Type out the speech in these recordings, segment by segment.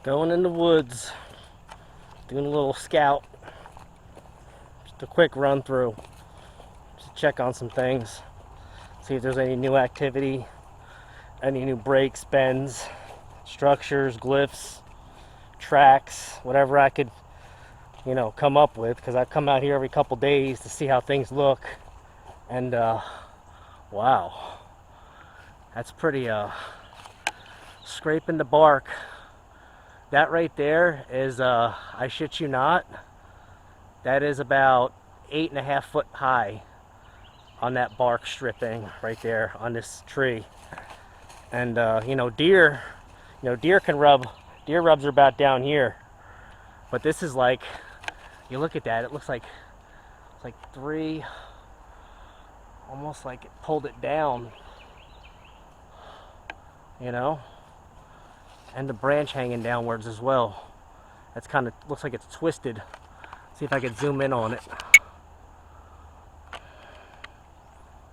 Going in the woods, doing a little scout, just a quick run through, just to check on some things, see if there's any new activity, any new breaks, bends, structures, glyphs, tracks, whatever I could, come up with, because I come out here every couple days to see how things look. And wow, that's pretty scraping the bark. That right there is, I shit you not, that is about 8.5 foot high on that bark stripping right there on this tree. And deer rubs are about down here, but this is like, you look at that, it looks like it's like three, almost like it pulled it down, and the branch hanging downwards as well. That's kind of looks like it's twisted. See if I could zoom in on it.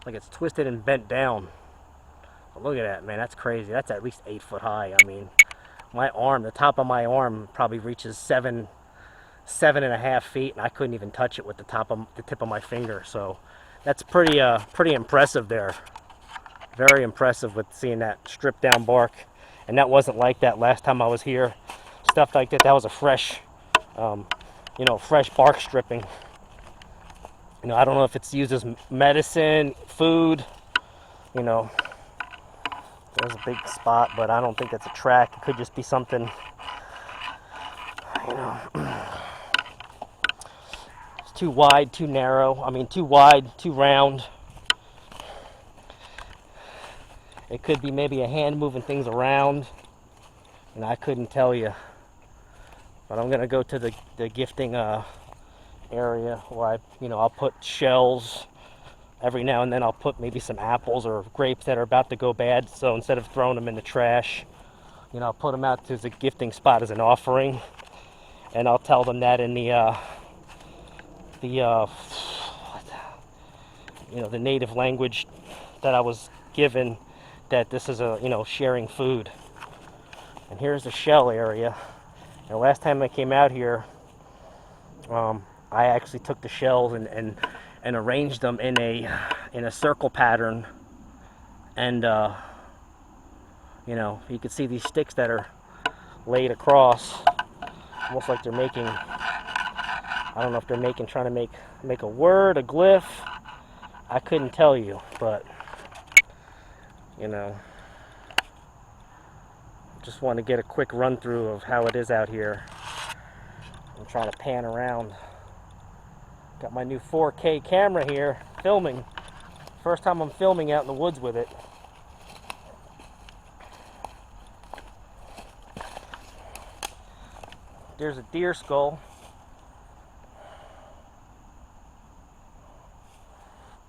Like it's twisted and bent down. But look at that, man. That's crazy. That's at least 8 foot high. I mean, my arm, the top of my arm probably reaches 7.5 feet, and I couldn't even touch it with the tip of my finger. So that's pretty impressive there. Very impressive with seeing that stripped down bark. And that wasn't like that last time I was here. Stuff like that, that was a fresh, fresh bark stripping. I don't know if it's used as medicine, food, there's a big spot, but I don't think it's a track. It could just be something, it's too wide, too narrow. I mean, too wide, too round. It could be maybe a hand moving things around, and I couldn't tell you. But I'm gonna go to the gifting area where I'll put shells every now and then. I'll put maybe some apples or grapes that are about to go bad. So instead of throwing them in the trash, I'll put them out to the gifting spot as an offering, and I'll tell them that in the native language that I was given, that this is sharing food. And here's the shell area. And last time I came out here, I actually took the shells and arranged them in a circle pattern. And you can see these sticks that are laid across, almost like they're making, I don't know if they're trying to make a word, a glyph. I couldn't tell you, but just want to get a quick run through of how it is out here. I'm trying to pan around. Got my new 4K camera here, filming. First time I'm filming out in the woods with it. There's a deer skull.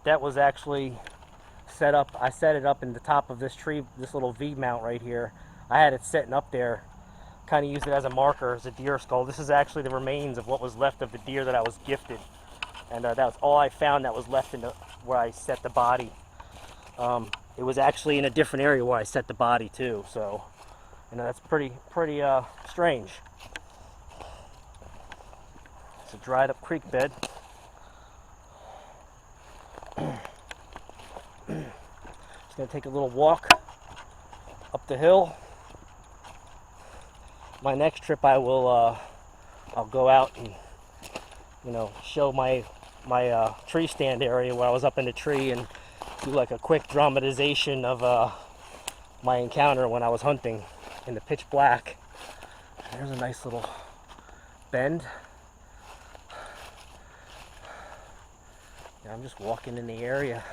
That was actually set up. I set it up in the top of this tree, this little V mount right here. I had it sitting up there, kind of used it as a marker, as a deer skull. This is actually the remains of what was left of the deer that I was gifted. And that was all I found that was left where I set the body. It was actually in a different area where I set the body too. So, that's pretty strange. It's a dried up creek bed. Just gonna take a little walk up the hill. My next trip, I'll go out and show my tree stand area where I was up in the tree, and do like a quick dramatization of my encounter when I was hunting in the pitch black. There's a nice little bend. And I'm just walking in the area,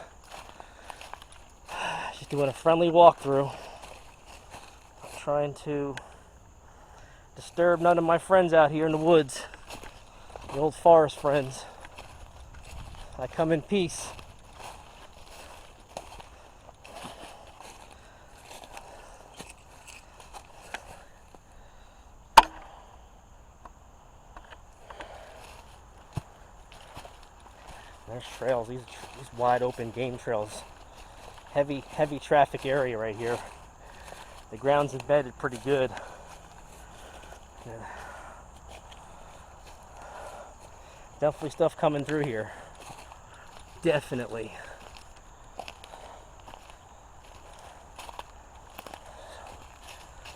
just doing a friendly walkthrough. I'm trying to disturb none of my friends out here in the woods, the old forest friends. I come in peace. There's trails, these wide open game trails. Heavy traffic area right here. The ground's embedded pretty good. Yeah. Definitely stuff coming through here. Definitely.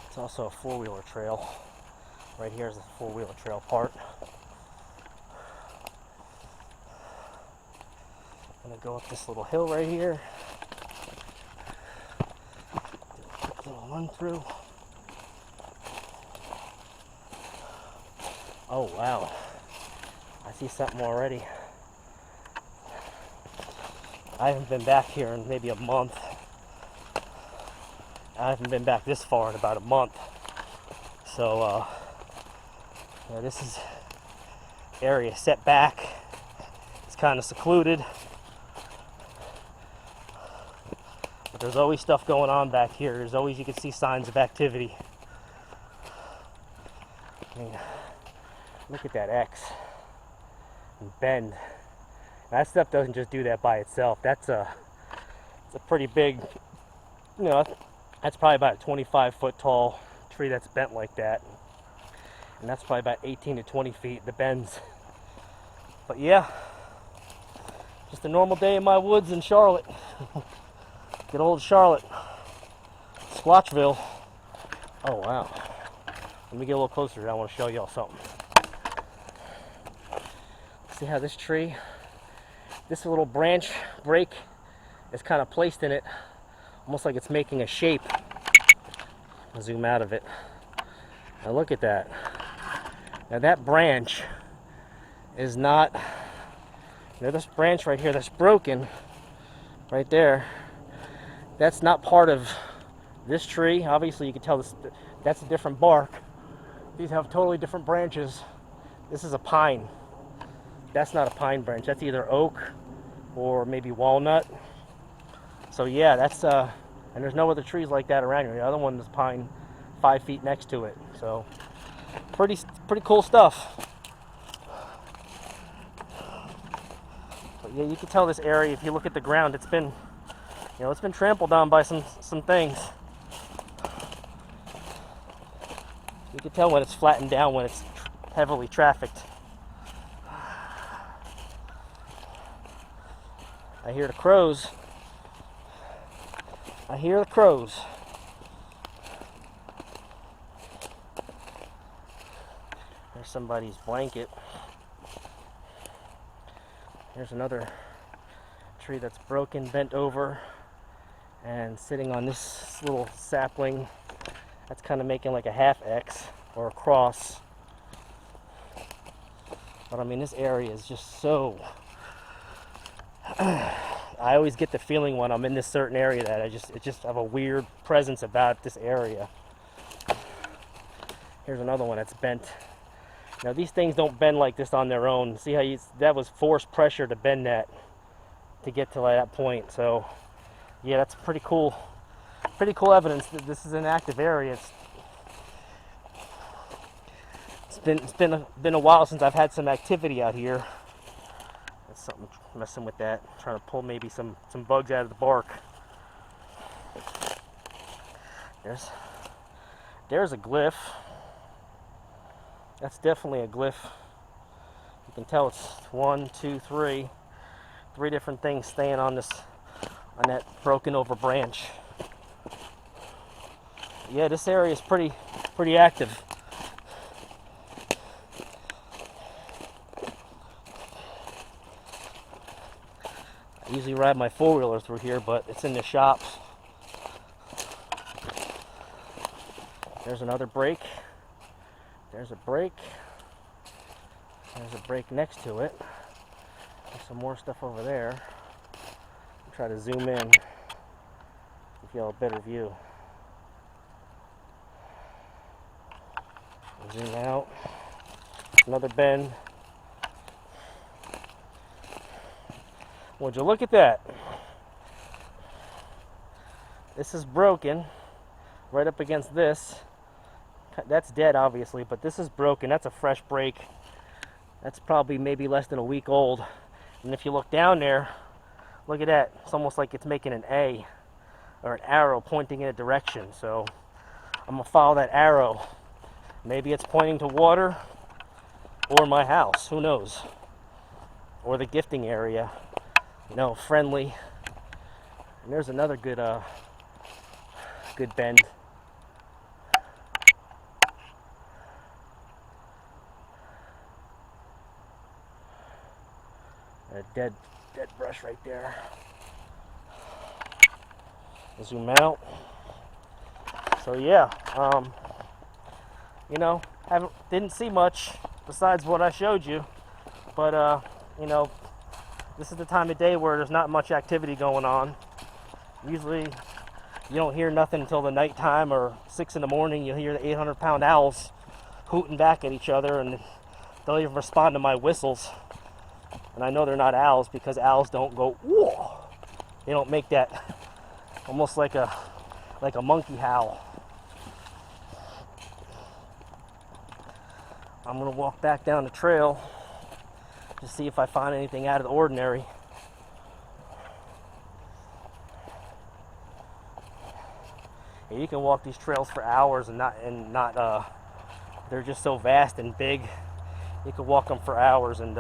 It's also a four-wheeler trail. Right here is the four-wheeler trail part. I'm gonna go up this little hill right here. Do a quick little run through. Oh wow, I see something already. I haven't been back here in maybe a month. I haven't been back this far in about a month. So yeah, this is area set back. It's kind of secluded, but there's always stuff going on back here. There's always, you can see signs of activity. I mean, look at that X and bend. That stuff doesn't just do that by itself. It's a pretty big, you know, that's probably about a 25-foot tall tree that's bent like that. And that's probably about 18 to 20 feet, the bends. But yeah, just a normal day in my woods in Charlotte. Good old Charlotte. Squatchville. Oh wow. Let me get a little closer. I want to show y'all something. See how this tree, this little branch break is kind of placed in it, almost like it's making a shape. I'll zoom out of it. Now look at that. Now that branch is not, you know, this branch right here that's broken, right there, that's not part of this tree. Obviously you can tell that's a different bark. These have totally different branches. This is a pine. That's not a pine branch. That's either oak or maybe walnut. So yeah, that's and there's no other trees like that around here. The other one is pine 5 feet next to it. So pretty cool stuff. But yeah, you can tell this area, if you look at the ground, it's been, you know, it's been trampled on by some things. You can tell when it's flattened down, when it's heavily trafficked. I hear the crows. I hear the crows. There's somebody's blanket. Here's another tree that's broken, bent over, and sitting on this little sapling. That's kind of making like a half X or a cross. But I mean, this area is just so... I always get the feeling when I'm in this certain area that I just have a weird presence about this area. Here's another one that's bent. Now these things don't bend like this on their own. See how that was forced pressure to bend that to get to that point. So yeah, that's pretty cool. Pretty cool evidence that this is an active area. It's been a while since I've had some activity out here. That's something messing with that, trying to pull maybe some bugs out of the bark. There's a glyph. That's definitely a glyph. You can tell it's 1, 2, 3. 3 different things staying on that broken over branch. Yeah, this area is pretty active. I usually ride my four-wheeler through here, but it's in the shops. There's another break. There's a break. There's a break next to it. There's some more stuff over there. I'll try to zoom in, give y'all a better view. Zoom out. Another bend. Would you look at that? This is broken right up against this. That's dead, obviously, but this is broken. That's a fresh break. That's probably maybe less than a week old. And if you look down there, look at that. It's almost like it's making an A or an arrow pointing in a direction. So I'm gonna follow that arrow. Maybe it's pointing to water or my house, who knows? Or the gifting area, you know, friendly. And there's another good bend. A dead brush right there. Zoom out. So yeah, you know, didn't see much besides what I showed you, but you know, this is the time of day where there's not much activity going on. Usually, you don't hear nothing until the nighttime or 6 in the morning. You'll hear the 800-pound owls hooting back at each other, and they'll even respond to my whistles. And I know they're not owls because owls don't go whoa. They don't make that almost like a monkey howl. I'm gonna walk back down the trail to see if I find anything out of the ordinary. And you can walk these trails for hours and not they're just so vast and big. You can walk them for hours and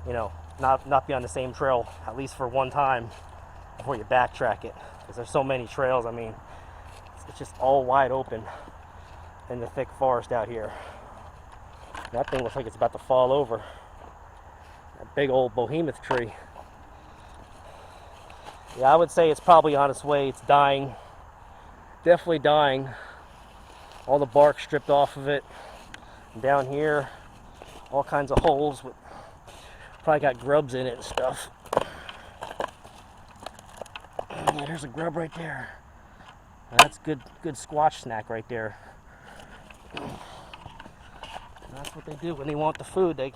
you know, not be on the same trail at least for one time before you backtrack it, because there's so many trails. I mean, it's just all wide open in the thick forest out here. That thing looks like it's about to fall over. That big old behemoth tree. Yeah, I would say it's probably on its way. It's dying. Definitely dying. All the bark stripped off of it. And down here, all kinds of holes with probably got grubs in it and stuff. Yeah, there's a grub right there. That's good squash snack right there. That's what they do when they want the food. They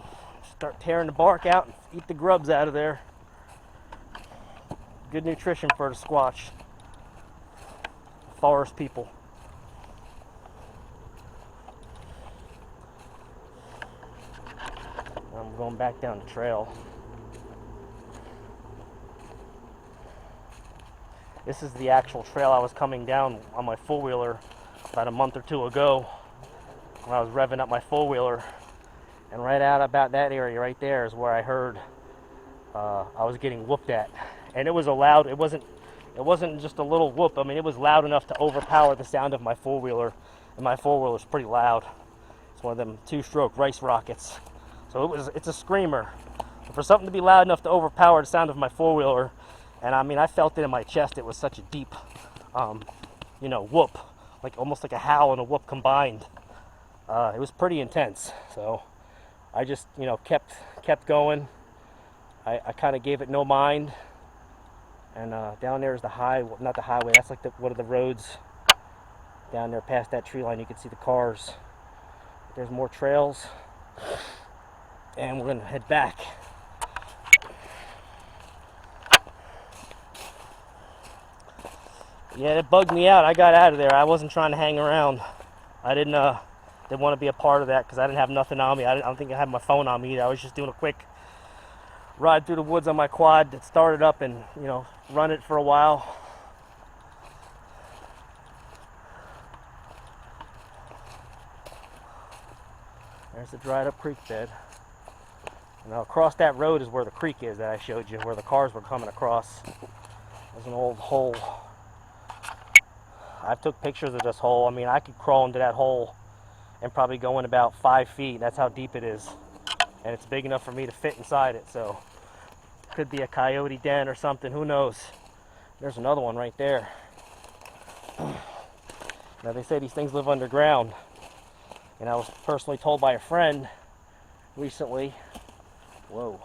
start tearing the bark out and eat the grubs out of there. Good nutrition for the squash. Forest people. I'm going back down the trail. This is the actual trail I was coming down on my four-wheeler about a month or two ago when I was revving up my four-wheeler. And right out about that area right there is where I heard I was getting whooped at. And it was a loud, it wasn't just a little whoop. I mean, it was loud enough to overpower the sound of my four-wheeler. And my four-wheeler's pretty loud. It's one of them two-stroke rice rockets. So it's a screamer. But for something to be loud enough to overpower the sound of my four-wheeler, and I mean, I felt it in my chest. It was such a deep, you know, whoop, like almost like a howl and a whoop combined. It was pretty intense. So I just, you know, kept going. I kind of gave it no mind. And down there is the not the highway. That's like one of the roads down there past that tree line. You can see the cars. There's more trails, and we're gonna head back. Yeah, it bugged me out. I got out of there. I wasn't trying to hang around. I didn't want to be a part of that because I didn't have nothing on me. I don't think I had my phone on me either. I was just doing a quick ride through the woods on my quad that started up and, you know, run it for a while. There's the dried up creek bed. Now across that road is where the creek is that I showed you, where the cars were coming across. There's an old hole. I took pictures of this hole. I mean, I could crawl into that hole and probably go in about 5 feet. That's how deep it is. And it's big enough for me to fit inside it. So could be a coyote den or something. Who knows? There's another one right there. Now they say these things live underground. And I was personally told by a friend recently. Whoa.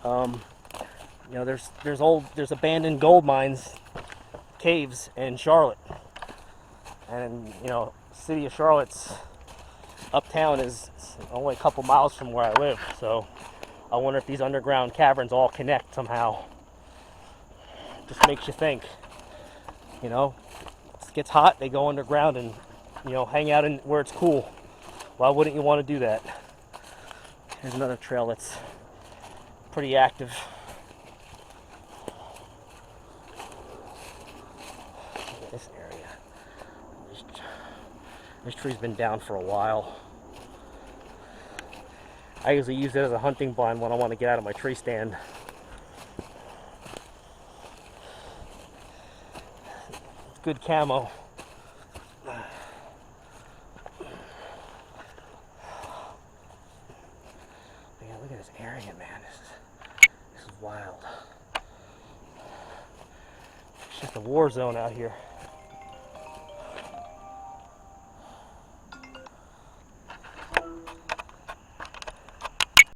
You know, there's abandoned gold mines, caves in Charlotte, and you know, city of Charlotte's uptown is only a couple miles from where I live. So I wonder if these underground caverns all connect somehow. Just makes you think. You know, it gets hot, they go underground and, you know, hang out in where it's cool. Why wouldn't you want to do that? Here's another trail that's pretty active. This area. This tree's been down for a while. I usually use it as a hunting blind when I want to get out of my tree stand. It's good camo. Man, look at this area, man. This is wild. It's just a war zone out here.